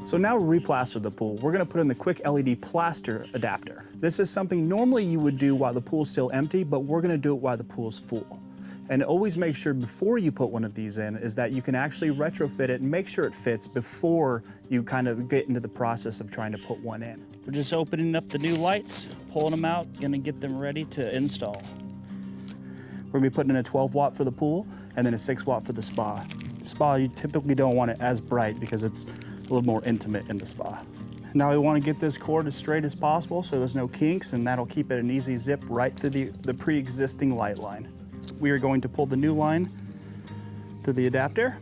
So now to replaster the pool, we're gonna put in the QwikLED Plaster adapter. This is something normally you would do while the pool's still empty, but we're gonna do it while the pool's full. And always make sure before you put one of these in is that you can actually retrofit it and make sure it fits before you kind of get into the process of trying to put one in. We're just opening up the new lights, pulling them out, gonna get them ready to install. We're gonna be putting in a 12 watt for the pool and then a 6 watt for the spa. The spa, you typically don't want it as bright because it's a little more intimate in the spa. Now we want to get this cord as straight as possible so there's no kinks, and that'll keep it an easy zip right to the pre-existing light line. We are going to pull the new line through the adapter.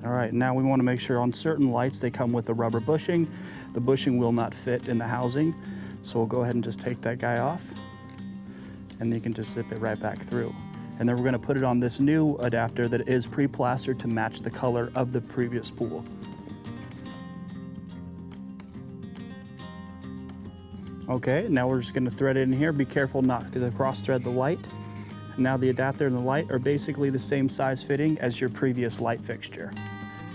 All right, now we want to make sure on certain lights they come with a rubber bushing. The bushing will not fit in the housing, so we'll go ahead and just take that guy off, and you can just zip it right back through. And then we're going to put it on this new adapter that is pre-plastered to match the color of the previous pool. Okay, now we're just going to thread it in here. Be careful not to cross thread the light. Now the adapter and the light are basically the same size fitting as your previous light fixture.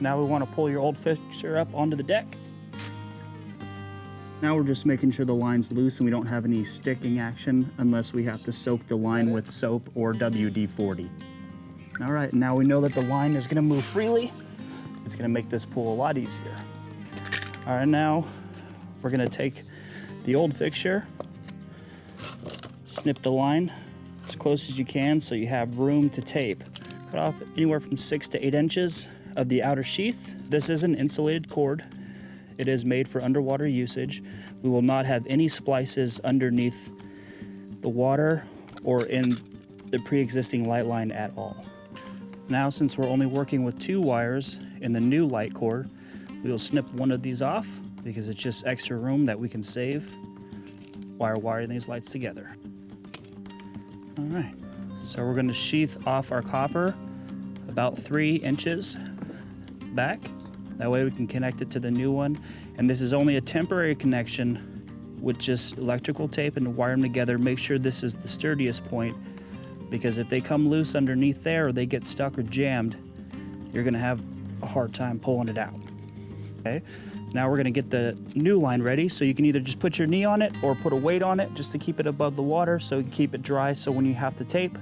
Now we want to pull your old fixture up onto the deck. Now we're just making sure the line's loose and we don't have any sticking action unless we have to soak the line with soap or WD-40. All right, now we know that the line is going to move freely. It's going to make this pool a lot easier. All right, now we're going to take the old fixture, snip the line as close as you can so you have room to tape. Cut off anywhere from 6 to 8 inches of the outer sheath. This is an insulated cord. It is made for underwater usage. We will not have any splices underneath the water or in the pre-existing light line at all. Now, since we're only working with 2 wires in the new light cord, we will snip one of these off because it's just extra room that we can save while wiring these lights together. All right, so we're going to sheath off our copper about 3 inches back. That way we can connect it to the new one. And this is only a temporary connection with just electrical tape, and to wire them together. Make sure this is the sturdiest point, because if they come loose underneath there or they get stuck or jammed, you're going to have a hard time pulling it out. Okay. Now we're going to get the new line ready, so you can either just put your knee on it or put a weight on it just to keep it above the water so you can keep it dry, so when you have to tape,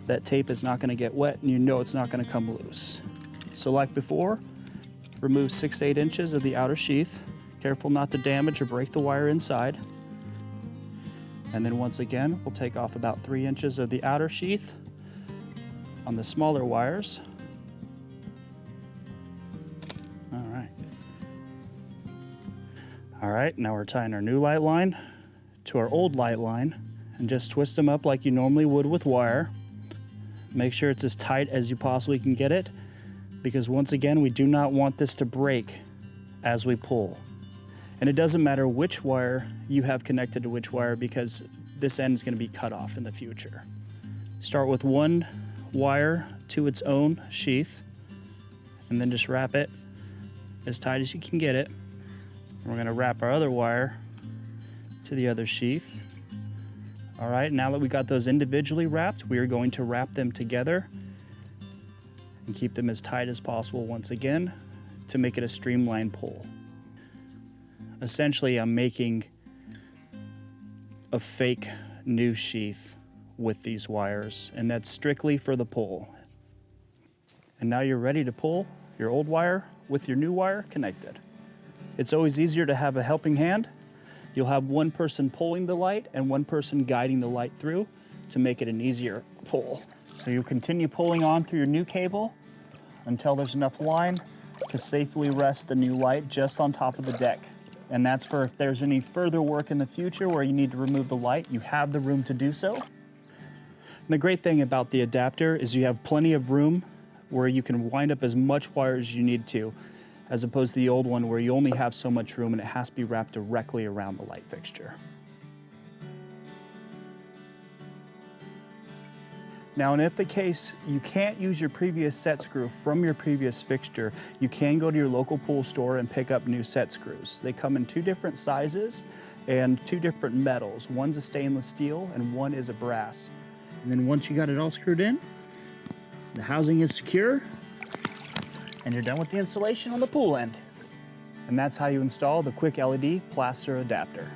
that tape is not going to get wet and you know it's not going to come loose. So like before, remove 6 to 8 inches of the outer sheath. Careful not to damage or break the wire inside. And then once again, we'll take off about 3 inches of the outer sheath on the smaller wires. All right, now we're tying our new light line to our old light line and just twist them up like you normally would with wire. Make sure it's as tight as you possibly can get it, because once again, we do not want this to break as we pull. And it doesn't matter which wire you have connected to which wire, because this end is going to be cut off in the future. Start with one wire to its own sheath and then just wrap it as tight as you can get it. We're going to wrap our other wire to the other sheath. All right, now that we got those individually wrapped, we are going to wrap them together and keep them as tight as possible once again to make it a streamlined pull. Essentially, I'm making a fake new sheath with these wires, and that's strictly for the pull. And now you're ready to pull your old wire with your new wire connected. It's always easier to have a helping hand. You'll have one person pulling the light and one person guiding the light through to make it an easier pull. So you continue pulling on through your new cable until there's enough line to safely rest the new light just on top of the deck. And that's for if there's any further work in the future where you need to remove the light, you have the room to do so. And the great thing about the adapter is you have plenty of room where you can wind up as much wire as you need to, as opposed to the old one where you only have so much room and it has to be wrapped directly around the light fixture. Now, and if the case you can't use your previous set screw from your previous fixture, you can go to your local pool store and pick up new set screws. They come in 2 different sizes and 2 different metals. One's a stainless steel and one is a brass. And then once you got it all screwed in, the housing is secure, and you're done with the installation on the pool end. And that's how you install the QwikLED Plaster adapter.